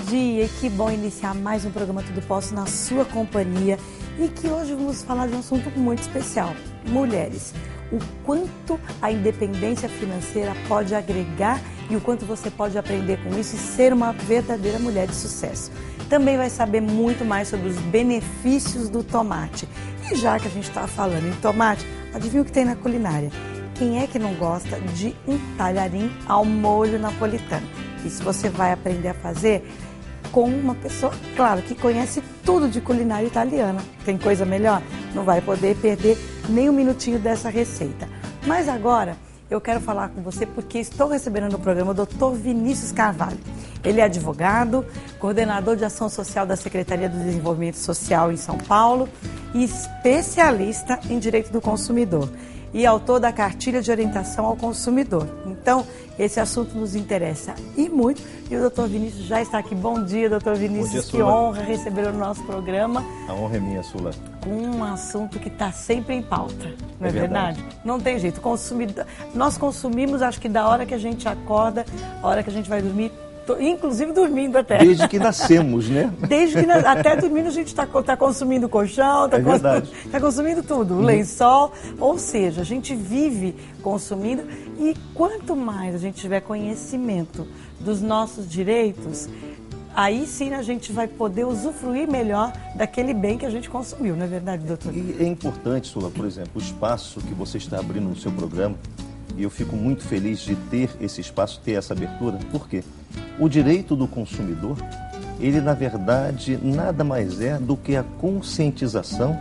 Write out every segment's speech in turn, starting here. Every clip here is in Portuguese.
dia, e que bom iniciar mais um programa Tudo Posso na sua companhia e que hoje vamos falar de um assunto muito especial, mulheres. O quanto a independência financeira pode agregar e o quanto você pode aprender com isso e ser uma verdadeira mulher de sucesso. Também vai saber muito mais sobre os benefícios do tomate. E já que a gente está falando em tomate, adivinha o que tem na culinária? Quem é que não gosta de um talharim ao molho napolitano? Isso você vai aprender a fazer com uma pessoa, claro, que conhece tudo de culinária italiana. Tem coisa melhor? Não vai poder perder nem um minutinho dessa receita. Mas agora eu quero falar com você porque estou recebendo no programa o Dr. Vinícius Carvalho. Ele é advogado, coordenador de ação social da Secretaria do Desenvolvimento Social em São Paulo e especialista em direito do consumidor e autor da Cartilha de Orientação ao Consumidor. Então, esse assunto nos interessa e muito. E o doutor Vinícius já está aqui. Bom dia, doutor Vinícius. Bom dia, que honra receber no nosso programa. A honra é minha, Sula. Com um assunto que está sempre em pauta, não é verdade? Não tem jeito. Nós consumimos, acho que da hora que a gente acorda, a hora que a gente vai dormir, inclusive dormindo até. Desde que nascemos, né? Desde que até dormindo a gente está consumindo colchão, está consumindo tudo, lençol, ou seja, a gente vive consumindo e quanto mais a gente tiver conhecimento dos nossos direitos, aí sim a gente vai poder usufruir melhor daquele bem que a gente consumiu, não é verdade, doutor? E é importante, Sula, por exemplo, o espaço que você está abrindo no seu programa, e eu fico muito feliz de ter esse espaço, ter essa abertura. Por quê? O direito do consumidor, ele na verdade nada mais é do que a conscientização,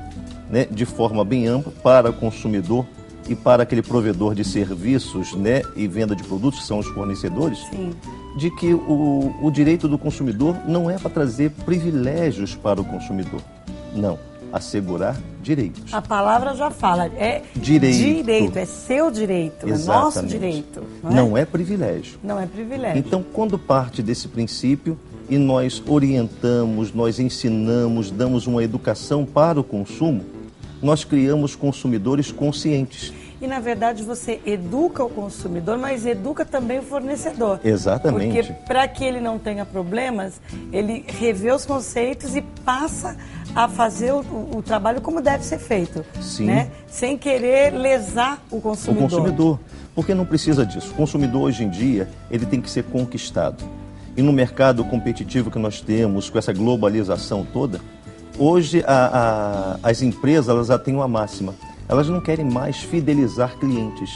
né, de forma bem ampla para o consumidor e para aquele provedor de serviços, né, e venda de produtos, que são os fornecedores, sim, de que o direito do consumidor não é para trazer privilégios para o consumidor, não. Assegurar direitos. A palavra já fala, é direito, é seu direito, exatamente, é nosso direito. Não é privilégio. Não é privilégio. Então, quando parte desse princípio e nós orientamos, nós ensinamos, damos uma educação para o consumo, nós criamos consumidores conscientes. E, na verdade, você educa o consumidor, mas educa também o fornecedor. Exatamente. Porque, para que ele não tenha problemas, ele revê os conceitos e passa a fazer o trabalho como deve ser feito. Sim. Né? Sem querer lesar o consumidor. O consumidor. Porque não precisa disso. O consumidor, hoje em dia, ele tem que ser conquistado. E no mercado competitivo que nós temos, com essa globalização toda, hoje as empresas elas já têm uma máxima. Elas não querem mais fidelizar clientes,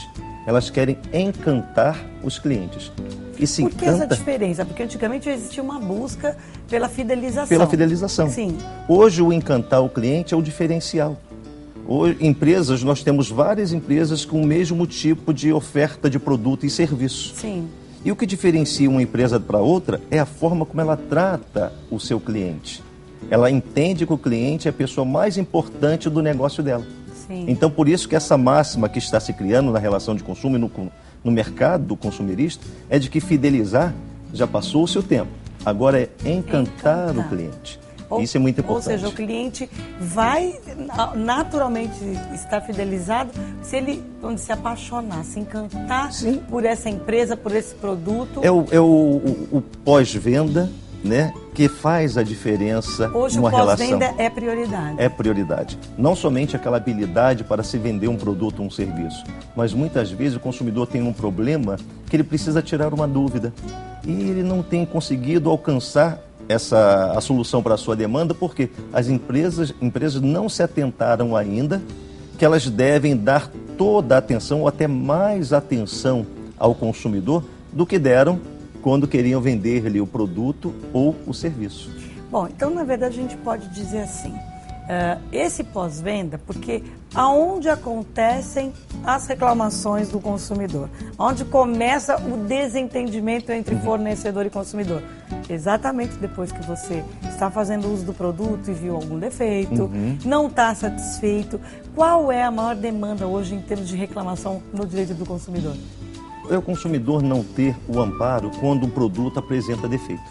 elas querem encantar os clientes. E se Por que essa diferença? Porque antigamente existia uma busca pela fidelização. Pela fidelização. Sim. Hoje o encantar o cliente é o diferencial. Hoje, empresas, nós temos várias empresas com o mesmo tipo de oferta de produto e serviço. Sim. E o que diferencia uma empresa para outra é a forma como ela trata o seu cliente. Ela entende que o cliente é a pessoa mais importante do negócio dela. Sim. Então, por isso que essa máxima que está se criando na relação de consumo e no mercado do consumerista é de que fidelizar já passou o seu tempo. Agora é encantar o cliente. Isso é muito importante. Ou seja, o cliente vai naturalmente estar fidelizado se ele se apaixonar, se encantar, sim, por essa empresa, por esse produto. É o pós-venda, né, que faz a diferença numa relação. Hoje o pós-venda é prioridade. É prioridade. Não somente aquela habilidade para se vender um produto ou um serviço, mas muitas vezes o consumidor tem um problema que ele precisa tirar uma dúvida e ele não tem conseguido alcançar a solução para a sua demanda porque as empresas não se atentaram ainda que elas devem dar toda a atenção ou até mais atenção ao consumidor do que deram quando queriam vender-lhe o produto ou o serviço. Bom, então na verdade a gente pode dizer assim, esse pós-venda, porque aonde acontecem as reclamações do consumidor, onde começa o desentendimento entre fornecedor e consumidor, exatamente depois que você está fazendo uso do produto e viu algum defeito, não está satisfeito, qual é a maior demanda hoje em termos de reclamação no direito do consumidor? É o consumidor não ter o amparo quando um produto apresenta defeito.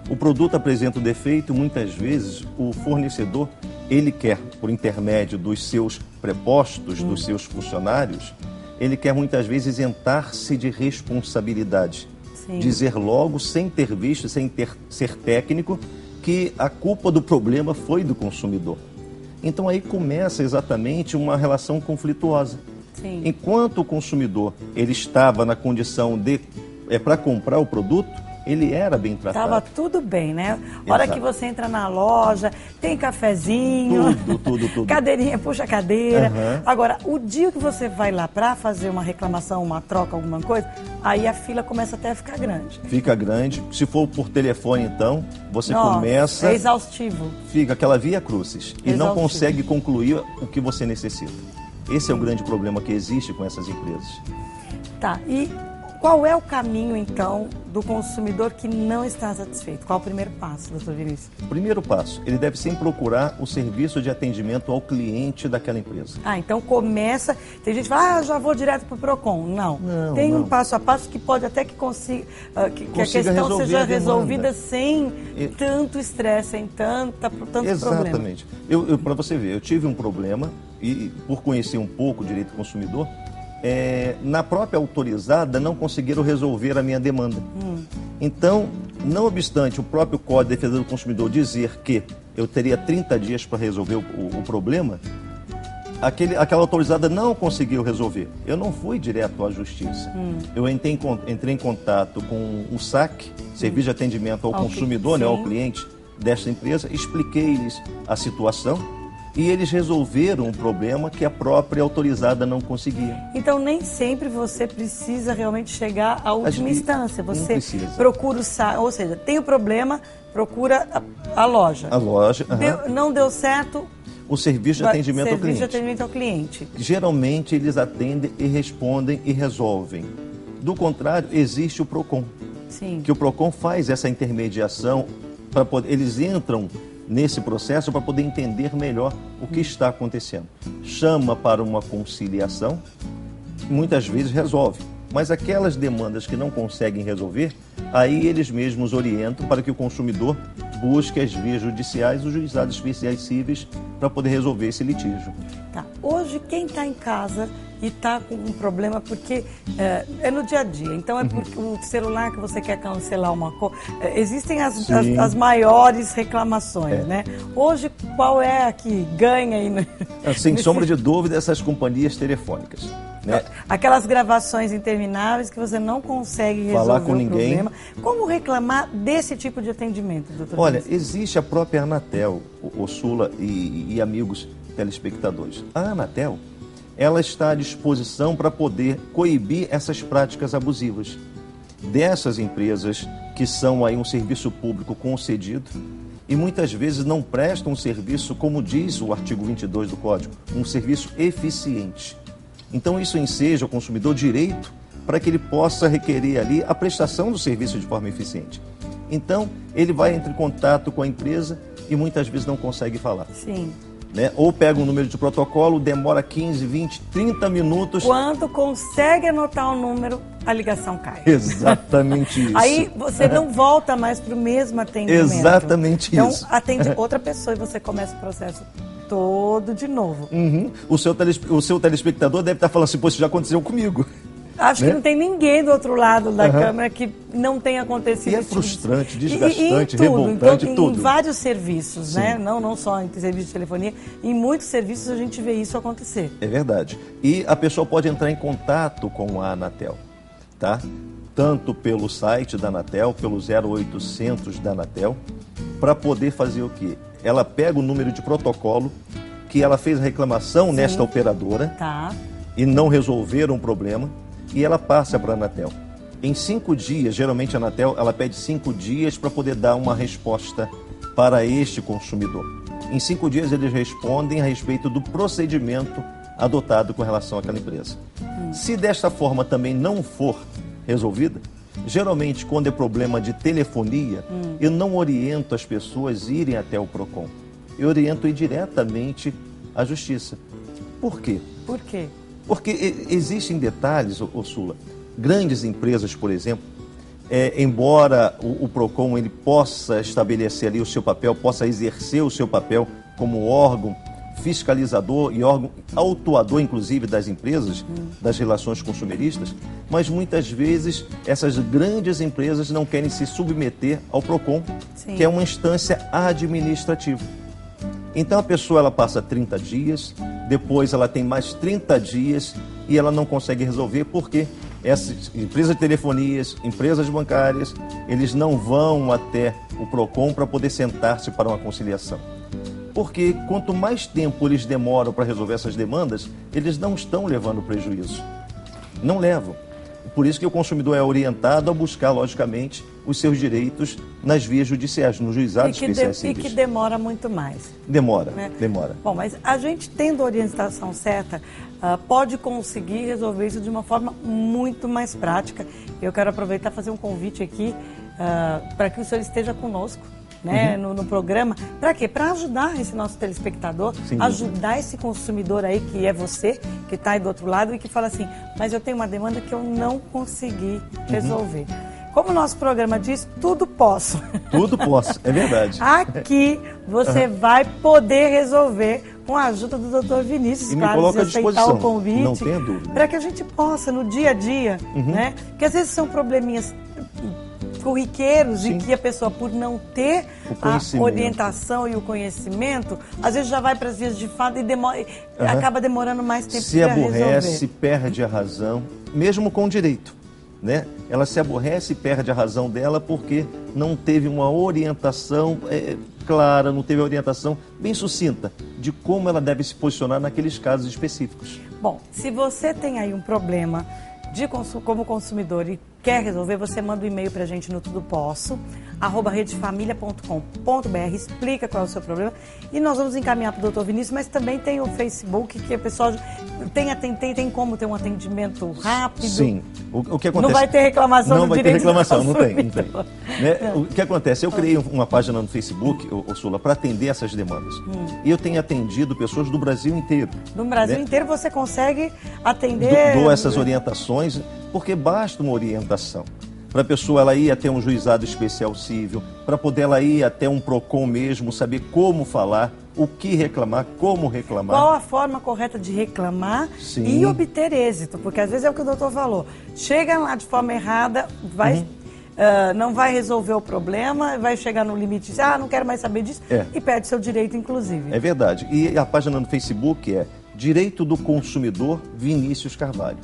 O produto apresenta o defeito, muitas vezes o fornecedor, ele quer, por intermédio dos seus prepostos, dos seus funcionários, ele quer muitas vezes isentar-se de responsabilidade. Sim. Dizer logo, sem ter visto, sem ser técnico, que a culpa do problema foi do consumidor. Então aí começa exatamente uma relação conflituosa. Sim. Enquanto o consumidor ele estava na condição de para comprar o produto, ele era bem tratado. Tava tudo bem, né? Hora que você entra na loja, tem cafezinho, tudo. Cadeirinha, puxa a cadeira. Uhum. Agora, o dia que você vai lá para fazer uma reclamação, uma troca, alguma coisa, aí a fila começa até a ficar grande. Fica grande. Se for por telefone, então, você Nossa, começa... É exaustivo. Fica aquela via crucis e não Exaustivo. consegue concluir o que você necessita. Esse é o grande problema que existe com essas empresas. Tá, e qual é o caminho, então, do consumidor que não está satisfeito? Qual é o primeiro passo, doutor Vinícius? Primeiro passo, ele deve sempre procurar o serviço de atendimento ao cliente daquela empresa. Então começa, tem gente que fala, já vou direto para o PROCON. Não, tem um passo a passo que pode até que consiga, que a questão seja resolvida sem tanto estresse, sem tanto problema. Exatamente. Para você ver, eu tive um problema, e por conhecer um pouco o direito do consumidor, na própria autorizada não conseguiram resolver a minha demanda. Então, não obstante o próprio Código de Defesa do Consumidor dizer que eu teria 30 dias para resolver o problema, aquela autorizada não conseguiu resolver. Eu não fui direto à justiça. Eu entrei em contato com o SAC, Serviço de Atendimento ao Consumidor, ao cliente desta empresa, expliquei-lhes a situação, e eles resolveram um problema que a própria autorizada não conseguia. Então, nem sempre você precisa realmente chegar à última instância. Você procura ou seja, tem o problema, procura a loja. A loja. Não deu certo... O serviço de atendimento ao cliente. Serviço de atendimento ao cliente. Geralmente, eles atendem e respondem e resolvem. Do contrário, existe o PROCON. Sim. Que o PROCON faz essa intermediação, eles entram nesse processo para poder entender melhor o que está acontecendo. Chama para uma conciliação, muitas vezes resolve, mas aquelas demandas que não conseguem resolver, aí eles mesmos orientam para que o consumidor busque as vias judiciais, os juizados especiais cíveis, para poder resolver esse litígio. Tá. Hoje, quem está em casa e está com um problema, porque é no dia a dia, então é porque o celular que você quer cancelar uma coisa, existem as maiores reclamações, né? Hoje, qual é a que ganha aí? Sem sombra de dúvida, essas companhias telefônicas. Né? Aquelas gravações intermináveis que você não consegue resolver falar com ninguém. Problema. Como reclamar desse tipo de atendimento, doutor? Olha, existe a própria Anatel, o Sula e amigos telespectadores. A Anatel, ela está à disposição para poder coibir essas práticas abusivas dessas empresas que são aí um serviço público concedido e muitas vezes não prestam um serviço, como diz o artigo 22 do Código, um serviço eficiente. Então isso enseja ao consumidor direito para que ele possa requerer ali a prestação do serviço de forma eficiente. Então ele vai entrar em contato com a empresa e muitas vezes não consegue falar. Sim. Né? Ou pega um número de protocolo, demora 15, 20, 30 minutos. Quando consegue anotar o número, a ligação cai. Exatamente isso. Aí você não volta mais para o mesmo atendimento. Exatamente então, isso. Então atende outra pessoa e você começa o processo todo de novo. O seu telespectador deve estar falando assim, pô, isso já aconteceu comigo. Acho que não tem ninguém do outro lado da câmera que não tenha acontecido. E é frustrante, desgastante, revoltante, tudo. Em vários serviços, né? Não só em serviço de telefonia, em muitos serviços a gente vê isso acontecer. É verdade. E a pessoa pode entrar em contato com a Anatel, tá? Tanto pelo site da Anatel, pelo 0800 da Anatel, para poder fazer o quê? Ela pega o número de protocolo que ela fez a reclamação nesta operadora e não resolveram o problema, e ela passa para a Anatel. Em 5 dias, geralmente a Anatel ela pede 5 dias para poder dar uma resposta para este consumidor. Em 5 dias eles respondem a respeito do procedimento adotado com relação àquela empresa. Se desta forma também não for resolvida, geralmente quando é problema de telefonia, eu não oriento as pessoas a irem até o PROCON. Eu oriento ir diretamente à Justiça. Por quê? Por quê? Porque existem detalhes, Sula. Grandes empresas, por exemplo, embora o PROCON ele possa estabelecer ali o seu papel, possa exercer o seu papel como órgão fiscalizador e órgão autuador, inclusive, das empresas, das relações consumeristas, mas muitas vezes essas grandes empresas não querem se submeter ao PROCON, Sim. que é uma instância administrativa. Então a pessoa ela passa 30 dias, depois ela tem mais 30 dias e ela não consegue resolver porque essas empresas de telefonias, empresas bancárias, eles não vão até o PROCON para poder sentar-se para uma conciliação. Porque quanto mais tempo eles demoram para resolver essas demandas, eles não estão levando prejuízo. Não levam. Por isso que o consumidor é orientado a buscar, logicamente, os seus direitos nas vias judiciais, nos juizados especiais civis. E que demora muito mais. Demora, né? Demora. Bom, mas a gente tendo a orientação certa, pode conseguir resolver isso de uma forma muito mais prática. Eu quero aproveitar e fazer um convite aqui para que o senhor esteja conosco. Né, no programa, para quê? Para ajudar esse nosso telespectador, ajudar esse consumidor aí, que é você, que está aí do outro lado e que fala assim, mas eu tenho uma demanda que eu não consegui resolver. Como o nosso programa diz, tudo posso. Tudo posso, é verdade. Aqui você vai poder resolver com a ajuda do Dr. Vinícius, e claro, me coloca à aceitar disposição. o convite. Não tenha dúvida. Para que a gente possa, no dia a dia, né? Porque às vezes são probleminhas corriqueiros Sim. e que a pessoa, por não ter a orientação e o conhecimento, às vezes já vai para as vias de fato e acaba demorando mais tempo para resolver. Se aborrece, perde a razão, mesmo com direito. Né? Ela se aborrece e perde a razão dela porque não teve uma orientação clara, não teve uma orientação bem sucinta de como ela deve se posicionar naqueles casos específicos. Bom, se você tem aí um problema como consumidor e quer resolver, você manda um e-mail para a gente no tudoposso@redefamilia.com.br, explica qual é o seu problema e nós vamos encaminhar para o Dr. Vinícius, mas também tem o Facebook, que o pessoal tem como ter um atendimento rápido. Sim. O que acontece? Não vai ter reclamação Não do vai ter direito reclamação, não tem. Né? O que acontece? Eu criei uma página no Facebook, Sula, para atender essas demandas. E eu tenho atendido pessoas do Brasil inteiro. No Brasil inteiro você consegue atender... Dou essas orientações, porque basta uma orientação. Para a pessoa ela ir até um juizado especial civil, para poder ela ir até um PROCON mesmo, saber como falar, o que reclamar, como reclamar. Qual a forma correta de reclamar e obter êxito, porque às vezes é o que o doutor falou, chega lá de forma errada, não vai resolver o problema, vai chegar no limite de não quero mais saber disso e perde seu direito, inclusive. É verdade. E a página no Facebook é Direito do Consumidor Vinícius Carvalho.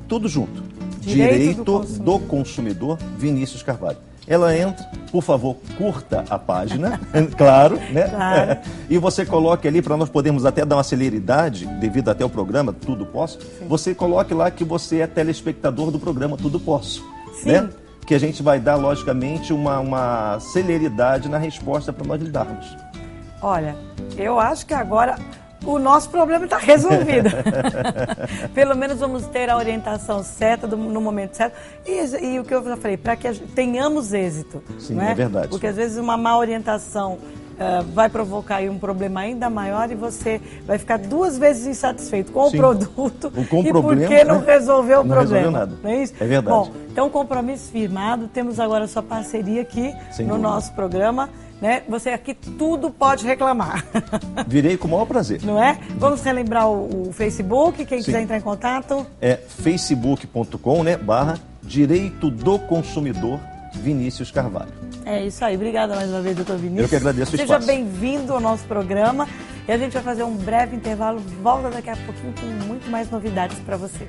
Tudo junto. Direito do Consumidor Vinícius Carvalho. Ela entra, por favor, curta a página, claro, né? Claro. E você coloque ali, para nós podermos até dar uma celeridade, devido até ao programa Tudo Posso, você coloque lá que você é telespectador do programa Tudo Posso. Sim. Né? Que a gente vai dar, logicamente, uma celeridade na resposta para nós lidarmos. Olha, eu acho que agora o nosso problema está resolvido. Pelo menos vamos ter a orientação certa no momento certo. E o que eu já falei, para que tenhamos êxito. Sim, né? É verdade. Porque às vezes uma má orientação vai provocar aí um problema ainda maior e você vai ficar 2 vezes insatisfeito com o produto porque não resolveu o problema. Não resolveu nada. Não é isso? É verdade. Bom, então compromisso firmado, temos agora a sua parceria aqui no nosso programa. Né? Você aqui tudo pode reclamar. Virei com o maior prazer. Não é? Vamos relembrar o Facebook, quem quiser entrar em contato. É facebook.com, né, /Direito do Consumidor Vinícius Carvalho. É isso aí. Obrigada mais uma vez, doutor Vinícius. Eu que agradeço o espaço. Seja bem-vindo ao nosso programa. E a gente vai fazer um breve intervalo. Volta daqui a pouquinho com muito mais novidades para você.